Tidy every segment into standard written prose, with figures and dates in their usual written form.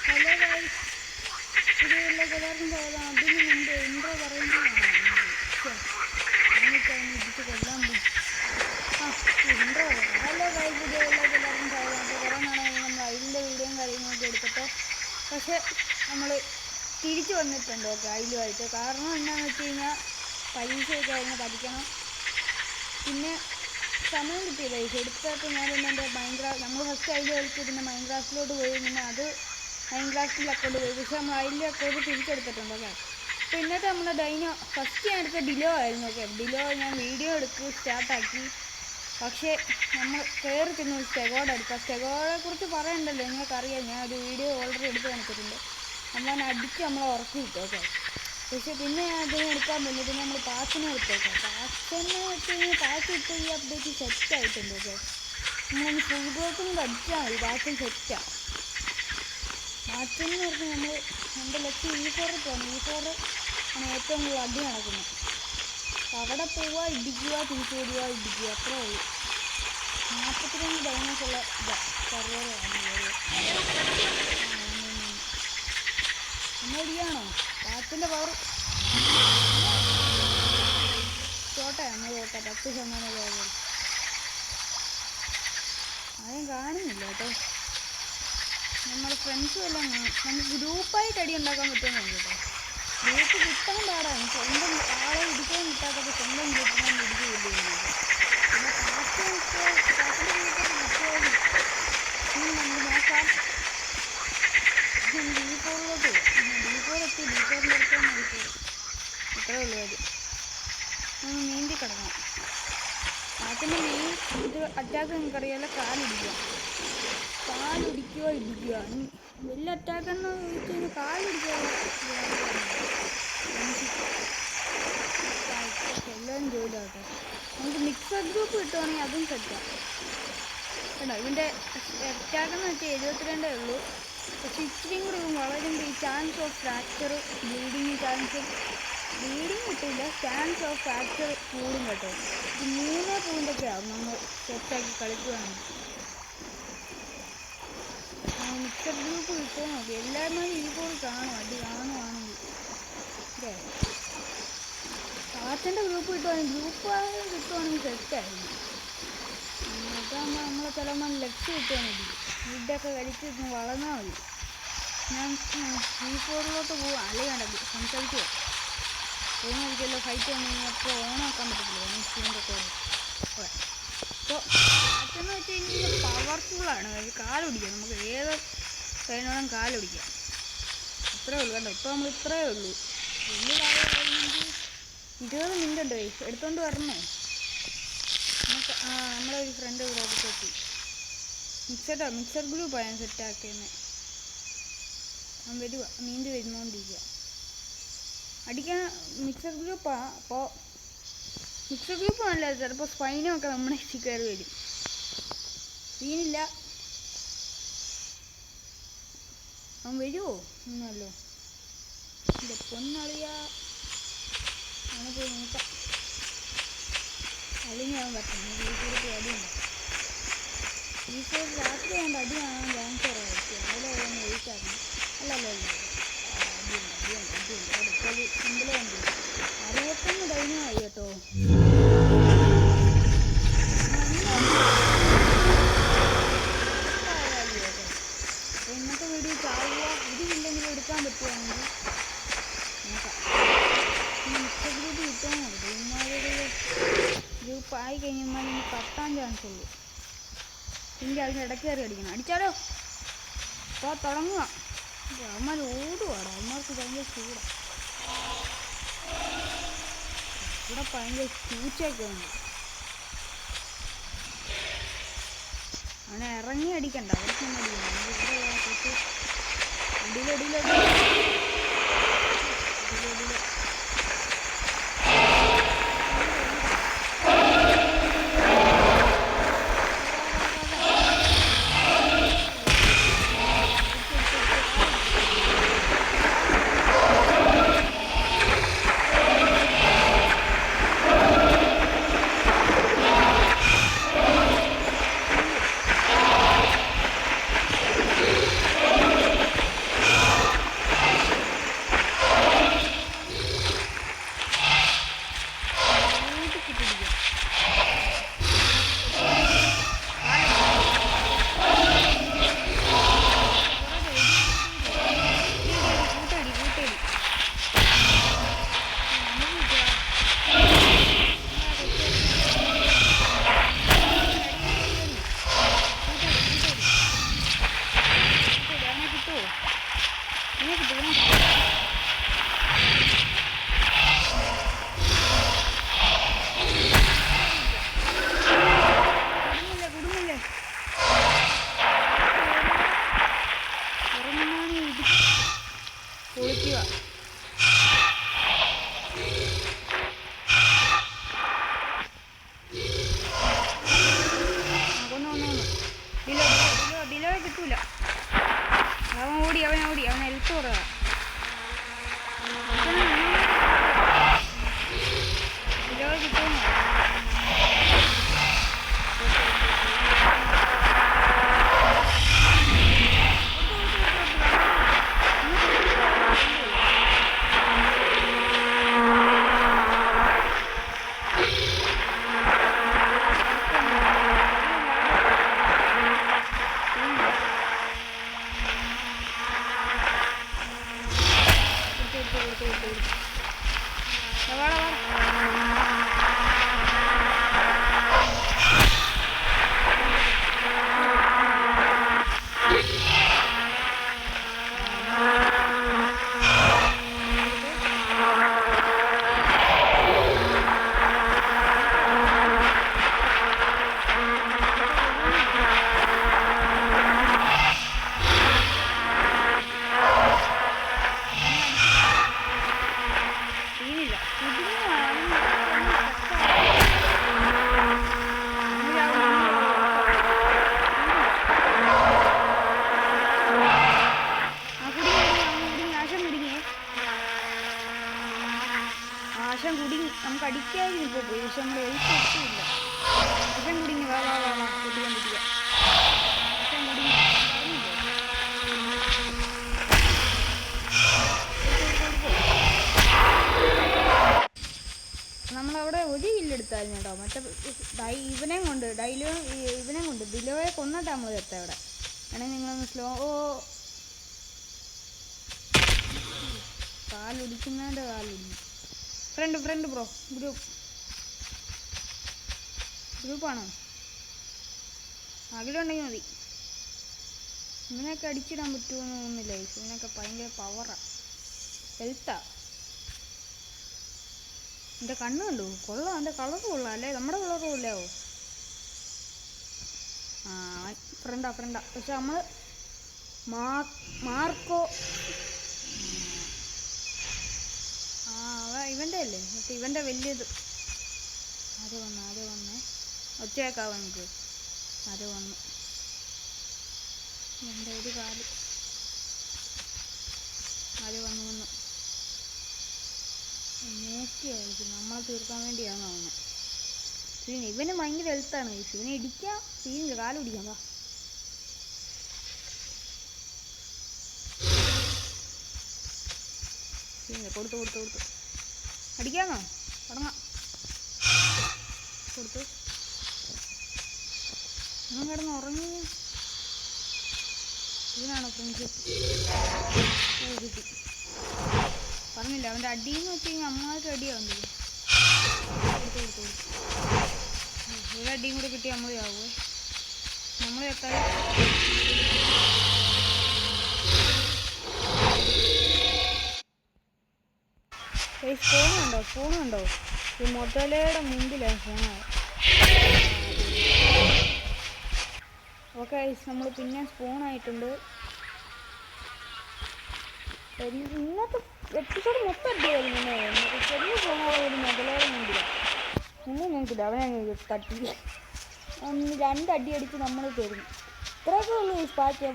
Hello guys, ഇതിലേക്ക് എല്ലാവർക്കും സ്വാഗതം. അതിന് മുമ്പ് ഇൻട്രോ പറയുന്നതാണ് ഇടിച്ച് കൊല്ലാൻ പോയി. ഇൻട്രോ പറയാം. ഹലോ ഗൈസ്, ഇതിലേക്ക് എല്ലാവർക്കും സ്വാഗതം. അപ്പോൾ കുറേ നാളായി നമ്മൾ അതിൻ്റെ വീഡിയോയും കാര്യങ്ങളൊക്കെ എടുത്തിട്ട്, പക്ഷേ നമ്മൾ തിരിച്ചു വന്നിട്ടുണ്ട്. ഓക്കെ, അതിലുമായിട്ട് കാരണം എന്താണെന്ന് വെച്ച് കഴിഞ്ഞാൽ പരീക്ഷയൊക്കെ ആയിരുന്നു, പഠിക്കണം. പിന്നെ സമയം കിട്ടിയില്ല. എടുത്തിട്ട് ഞാൻ പിന്നെ എൻ്റെ നമ്മൾ ഫസ്റ്റ് അതിൽ കളിച്ച് പിന്നെ മൈൻക്രാഫ്റ്റിലോട്ട് പോയി. പിന്നെ അത് മൈൻക്രാഫ്റ്റിൽ അക്കൗണ്ട് പോയി. പക്ഷേ നമ്മൾ അതിൻ്റെ അക്കൗണ്ട് തിരിച്ചെടുത്തിട്ടുണ്ട്. ഓക്കെ, അപ്പോൾ ഇന്നത്തെ നമ്മുടെ ഡൈനോ ഫസ്റ്റ് ഞാൻ എടുത്ത ഡിലോ ആയിരുന്നു. ഓക്കെ, ഡിലോ ഞാൻ വീഡിയോ സ്റ്റാർട്ടാക്കി. പക്ഷേ നമ്മൾ കയറി ചെന്ന് സ്റ്റെഗോഡ് എടുക്കുക. സ്റ്റെഗോഡെ കുറിച്ച് പറയണ്ടല്ലോ, നിങ്ങൾക്കറിയാം. ഞാൻ ഒരു വീഡിയോ ഓൾറെഡി എടുത്ത് കാണിച്ചിട്ടുണ്ട്. നമ്മളതിനെ അടിച്ച് നമ്മളെ ഉറക്കി കിട്ടും. ഓക്കെ, പക്ഷേ പിന്നെ ഞാൻ അതിനെ എടുക്കാൻ പറ്റില്ല. പിന്നെ നമ്മൾ പാച്ചിനെ എടുത്തേക്കാം. പാച്ചെന്ന് വെച്ച് കഴിഞ്ഞാൽ പാച്ച് ഇട്ട് ഈ അപ്ഡേറ്റ് സെറ്റായിട്ടുണ്ട്. ഓക്കെ, നമ്മളൊന്ന് ഫുൾ ഗ്രോത്തും കൂടെ അടിച്ചാൽ മതി. പാച്ചും സെറ്റാണ്. പാച്ചെന്ന് പറഞ്ഞാൽ നമ്മൾ എൻ്റെ ലക്ഷ്യം E4 പോകണം. E4 ആണ് ഏറ്റവും കൂടുതൽ അടി നടക്കുന്നത്. അവിടെ പോവുക, ഇടിക്കുക, തിരിച്ചു വരിക, ഇടിക്കുക, അത്രേ ഉള്ളൂ. 42 ഡൈനോസുള്ള സർവറാണ്. ഒന്നടിയാണോ പാച്ചിൻ്റെ പവർ? ചോട്ടെ നമ്മൾ 10% പവർ ആരും കാണുന്നില്ല കേട്ടോ. നമ്മുടെ ഫ്രണ്ട്സും എല്ലാം നമുക്ക് ഗ്രൂപ്പായിട്ട് അടി ഉണ്ടാക്കാൻ പറ്റുമെന്ന് കേട്ടോ. ഗ്രൂപ്പ് കിട്ടാൻ പാടാണ്. സ്വന്തം ആളെ ഇടിക്കാൻ കിട്ടാത്തൊക്കെ സ്വന്തം ഗ്രൂപ്പിൽ നിന്ന് ഇടിക്കുകയില്ല. പിന്നെ പാച്ചിൻ്റെ ഗ്രൂപ്പൊക്കെ കിട്ടുമോ നമ്മൾ നോക്കാം. D4 എത്തി. D4 എടുക്കാൻ നോക്കി. ഇത്രേ ഉള്ളൂ അത്. നമ്മൾ നീന്തി കിടക്കണം. പാച്ചിൻ്റെ മെയിൻ ഇത് അറ്റാക്ക് നിങ്ങൾക്കറിയാമല്ലോ, കാലിടിക്കുക. കാലിടിക്കുക, ഇടിക്കുക. വലിയ അറ്റാക്കെന്ന് ചോദിച്ചു കഴിഞ്ഞാൽ കാലിടിക്കുക. എല്ലാം ജോലിയാവട്ടെ. നമുക്ക് മിക്സഡ് ഗ്രൂപ്പ് കിട്ടുവാണെങ്കിൽ അതും സെറ്റാണ് കേട്ടോ. ഇതിൻ്റെ അറ്റാക്കെന്ന് വെച്ചാൽ 72 ഉള്ളൂ. പക്ഷെ ഇച്ചിരിയും കൂടി വളരുമ്പോൾ ഈ ചാൻസ് ഓഫ് ഫ്രാക്ചർ, ബ്ലീഡിങ് കിട്ടില്ല. ചാൻസ് ഓഫ് ഫ്രാക്ചർ കൂടും കേട്ടോ. ഇത് 3 പോയിൻ്റൊക്കെ ആവും നമ്മൾ സെറ്റാക്കി കളിക്കുകയാണെങ്കിൽ. മിക്സഡ് ഗ്രൂപ്പ് കിട്ടുമോ നോക്കി. എല്ലാവരും E4 കാണും, അടി കാണുവാണെങ്കിൽ. ഓക്കെ, പാച്ചൻ്റെ ഗ്രൂപ്പ് കിട്ടുവാണെങ്കിൽ സെറ്റായിരുന്നു. അതാകുമ്പോൾ നമ്മളെ ചിലപ്പോൾ ലക്ഷ്യം കിട്ടാൻ മതി. ഫുഡൊക്കെ കഴിച്ച് വളർന്നാൽ മതി. ഞാൻ E4 പോവാം. അല്ലെങ്കിൽ വേണ്ട സംസാരിക്കുമോ ഒന്നുമില്ലല്ലോ. ഫൈറ്റ് വന്നു കഴിഞ്ഞാൽ അപ്പോൾ ഓണാക്കാൻ പറ്റത്തില്ല. സ്ക്രീൻ്റെ കോഡ്. ഓക്കെ, അപ്പോൾ പാച്ചെന്ന് വെച്ച് കഴിഞ്ഞാൽ പവർഫുള്ളാണ്. കാലൊടിക്കാം. നമുക്ക് ഏത് സൈനോളം കാലൊടിക്കാം. അത്രേ ഉള്ളൂ കേട്ടോ. ഇപ്പോൾ നമ്മൾ ഇത്രയേ ഉള്ളൂ. വലിയ കാര്യമാണെങ്കിൽ 20 മിനിറ്റ് ഉണ്ട്. എടുത്തോണ്ട് വരണോ? നമുക്ക് നമ്മളൊരു ഫ്രണ്ട് ഇവിടെ എടുത്തെത്തി. മിക്സഡ് ഗ്രൂപ്പാണ് ഞാൻ സെറ്റാക്കിയെന്ന്. അവൻ വരുക, നീന്തി വരുന്നോണ്ടിരിക്കുക. അടിക്കാൻ മിക്സഡ് ഗ്രൂപ്പാണ്. അപ്പോൾ മിക്സഡ് ഗ്രൂപ്പാണല്ലേ, ചിലപ്പോൾ സ്പൈനൊക്കെ നമ്മുടെ കയറി വരും. സീനില്ല. അവൻ വരുമോ ഒന്നല്ലോ. എൻ്റെ പൊന്നളിയാ, അവനെ പോയി നോക്കാം. അല്ലെങ്കിൽ അവൻ പറ്റും. അടിയുണ്ട്. E4 രാത്രി കൊണ്ട് അടി കാണാൻ ചാൻസ് കുറവായിരിക്കും. അതിലെ അവൻ ഒഴിച്ചായിരുന്നു. അല്ലല്ലോ അടിയുണ്ട്. അടുത്തത് സിമ്പിള് കണ്ടു. 61 ഡൈനുമായി കേട്ടോ. അപ്പോൾ ഇന്നത്തെ വീഡിയോ ചാവുക. ഇതില്ലെങ്കിലും എടുക്കാൻ പറ്റുവാണെങ്കിൽ നോക്കാം. മിക്സഡ് ഗ്രൂപ്പ് കിട്ടാൻ മതി. ഇമാരുടെ ഗ്രൂപ്പ് ആയി കഴിഞ്ഞാൽ ഇനി കത്താൻ ചാൻസ് ഉള്ളൂ. എനിക്ക് അതിന് ഇടയ്ക്ക് കയറി അടിക്കണം. അടിച്ചാലോ? അപ്പോൾ തുടങ്ങുക. അവന്മാർ ഓടുവാടാ. അവന്മാർക്ക് ഭയങ്കര ചൂടാണ്. ഇവിടെ ഭയങ്കര ചൂച്ചയൊക്കെ ഉണ്ട്. അവനെ ഇറങ്ങി അടിക്കണ്ട. അവർക്ക് തന്നെ അടിക്കണം. അടിയിലടിയിലടി നിൽക്കുക. ബിലോ കിട്ടൂല. അവൻ ഓടി അവൻ ഹെൽത്ത് കുറവാ. ബിലോ കിട്ടുന്നു. ആശം കുടുങ്ങി. നമുക്ക് അടിക്കാതിന് ഇപ്പോൾ പോയി. പക്ഷെ നമ്മൾ എഴുത്ത് ഒട്ടുമില്ല. ആശം കുടുങ്ങി. വാ കുടിക്കാൻ പറ്റില്ല. ആശം കുടുങ്ങി. നമ്മളവിടെ ഒരു കില്ലെടുത്തായിരുന്നു കേട്ടോ. മറ്റേ ഇവനെയും കൊണ്ട് ഇവനെയും കൊണ്ട് ബിലോയെ കൊന്നിട്ടാണ് നമ്മൾ എത്താം അവിടെ. വേണമെങ്കിൽ നിങ്ങളൊന്ന് സ്ലോ കാലൊടിക്കുന്നതിൻ്റെ കാലൊടിഞ്ഞു. Friend bro. ഗ്രൂപ്പാണോ? അകലുണ്ടെങ്കിൽ മതി. ഇവനൊക്കെ അടിച്ചിടാൻ പറ്റുമെന്ന് തോന്നുന്നില്ല. ഇവനൊക്കെ ഭയങ്കര പവറാണ്. ഹെൽത്താ. എൻ്റെ കണ്ണ് കണ്ടു. കൊള്ളാം. എൻ്റെ കളർ കൊള്ളാം അല്ലേ? നമ്മുടെ കളർ കൊള്ളാവോ? ഫ്രണ്ടാ. പക്ഷെ നമ്മൾ മാർക്കോ ഇവൻ്റെ അല്ലേ? മറ്റേ ഇവൻ്റെ വലിയത്. ആര് വന്നേ ഒച്ചയാക്കാവോ നമുക്ക്? ആര് വന്നു? എൻ്റെ ഒരു കാല്. ആര് വന്നു നോക്കിയായിരിക്കും. നമ്മളെ തീർക്കാൻ വേണ്ടിയാണ് അവനെ. ഇവന് ഭയങ്കര ഹെൽത്താണ്. ഇവനെ ഇടിക്കാം. സീനില്ല. കാല് പിടിക്കാം. വാ കൊടുത്തു അടിക്കാമോ? തുടങ്ങാം. കൊടുത്തു. അവൻ കിടന്ന് ഉറങ്ങി. ഇതിനാണോ ഫ്രണ്ട്ഷിപ്പ്? കിട്ടി. പറഞ്ഞില്ല അവൻ്റെ അടിയെന്ന് വെച്ച് കഴിഞ്ഞാൽ അമ്മായിട്ട് അടിയാവുന്നത്. കൊടുത്തു. ഒരു അടിയും കൂടെ കിട്ടി നമ്മൾ ആവുമേ. നമ്മൾ എത്താൻ ഫോണുണ്ടോ? ഈ മുതലയുടെ മുമ്പിലാണ് ഫോണാണ്. ഓക്കെ നമ്മൾ പിന്നെ സ്പൂണായിട്ടുണ്ട്. ഇന്നത്തെ എപ്പിസോഡ് മൊത്തം അടിയായിരുന്നു. ചെറിയ ഫോണാണ് ഒരു മുതലയുടെ മുമ്പിലാണ്. ഒന്നും നോക്കില്ല. അവനെ തട്ടി 2 അടി അടിച്ച് നമ്മൾ തരുന്നു. ഇത്രയൊക്കെ ഉള്ളൂ.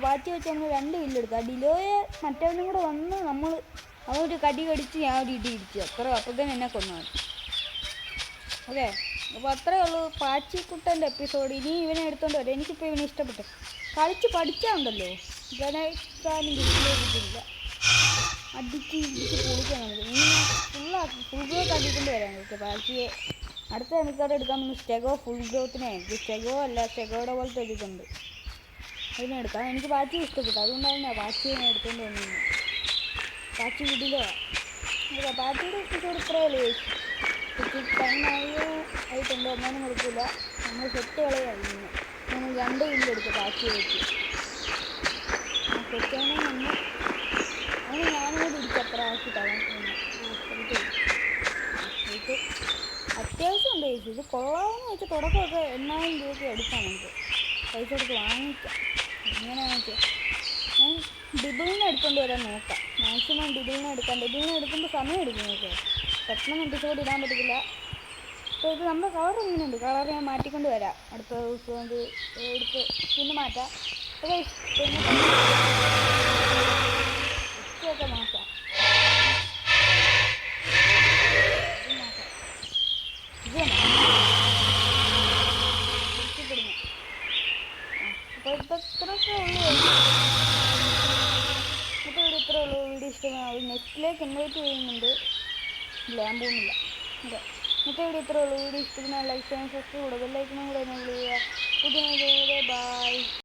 പാറ്റി വെച്ച് നമ്മൾ 2 കില്ലെടുത്തു. ആ ഡിലോയെ മറ്റവനും കൂടെ വന്ന് നമ്മൾ അവനൊരു കടി കടിച്ച് ഞാൻ ഒരു ഇടി ഇടിച്ചു. അപ്പോഴത്തേനും എന്നെ കൊന്നു. ഓക്കെ, അപ്പോൾ അത്രയേ ഉള്ളൂ പാച്ചിക്കുട്ടൻ്റെ എപ്പിസോഡ്. ഇനി ഇവനെ എടുത്തോണ്ട് വരാം. എനിക്കിപ്പോൾ ഇവനെ ഇഷ്ടപ്പെട്ടു. കളിച്ച് പഠിച്ചാണ്ടല്ലോ ഇവനേക്കാളും കിട്ടില്ല. അടിച്ച് പൊളിക്കാൻ നമുക്ക്. ഇനി ഫുൾ ഗ്രോത്ത് ആക്കിക്കൊണ്ട് വരാൻ പറ്റും പാച്ചിയെ. അടുത്ത എനിക്കവിടെ എടുക്കാൻ നമുക്ക് സ്റ്റെഗോ ഫുൾ ഗ്രോത്തിനെ. സ്റ്റെഗോ അല്ല, സ്റ്റെഗോയുടെ പോലത്തെ ഒരിതുണ്ട്, അതിനെ എടുക്കാം. എനിക്ക് പാച്ചി ഇഷ്ടപ്പെട്ടു. അതുകൊണ്ടാണ് പാച്ചിയെ എടുത്തുകൊണ്ട് വന്നിരുന്നത്. പാച്ചി വീട്ടിലോ പാച്ചിയുടെ എപ്പിസോഡ് ഇത്രയല്ലേ ടൈമായോ ആയിട്ടുണ്ട്. ഒന്നാനും കൊടുക്കില്ല. നമ്മൾ സെറ്റ് കളയായിരുന്നു. നമ്മൾ 2 കില്ലെടുത്തു പാച്ചിയെ വെച്ച്. സെറ്റാനെ നമ്മൾ അങ്ങനെ ഞാനും കൂടി ഇടിച്ച് അത്ര ആക്കിയിട്ടാണ് ഇത്. അത്യാവശ്യം ഉണ്ട് ചേച്ചി. ഇത് കൊള്ളാമെന്ന് വെച്ചാൽ തുടക്കമൊക്കെ 8000 രൂപയ്ക്ക് എടുക്കാം. നമുക്ക് പൈസ കൊടുത്ത് വാങ്ങിക്കാം. എങ്ങനെയാണെന്ന് വെച്ചാൽ ഞാൻ ഡിബിളിനെ എടുത്തുകൊണ്ട് വരാൻ നോക്കാം. മാക്സിമം ഡിബിളിനെ എടുക്കാം. ഡിബിളിനെ എടുക്കുമ്പോൾ സമയം എടുക്കും നോക്കുക. പെട്ടെന്ന് എപ്പിസോഡ് ഇടാൻ പറ്റത്തില്ല. അപ്പോൾ ഇത് നമ്മുടെ കളർ ഇങ്ങനെയുണ്ട്. കളർ ഞാൻ മാറ്റിക്കൊണ്ട് വരാം. അടുത്ത ദിവസം അത് എടുത്ത് പിന്നെ മാറ്റാം. അപ്പോൾ പിന്നെ ഉച്ചയൊക്കെ മാറ്റാം. ഇത് ഇഷ്ടപ്പെടുന്നു. അപ്പോൾ ഇത്രയൊക്കെ ഉള്ളൂ. അപ്പോൾ ഇവിടെ ഇത്രേ ഉള്ളൂ. വീഡിയോ ഇഷ്ടമാണ്. നെക്സ്റ്റിലേക്ക് ഇൻവൈറ്റ് ചെയ്യുന്നുണ്ട്. ഇല്ല, ഞാൻ പോകുന്നില്ല. അതെ, ഇന്നത്തെ വീഡിയോ ഇത്രേ ഉള്ളൂ. വീഡിയോ ഇഷ്ടപ്പെടുന്ന ലൈക്ക് ചെയ്യാൻ, സബ്സ്ക്രൈബ് ചെയ്യുക, ബെല്ലൈക്കനും കൂടെ എനേബിൾ ചെയ്യുക. പുതിയ വീഡിയോയിലെ ബൈ.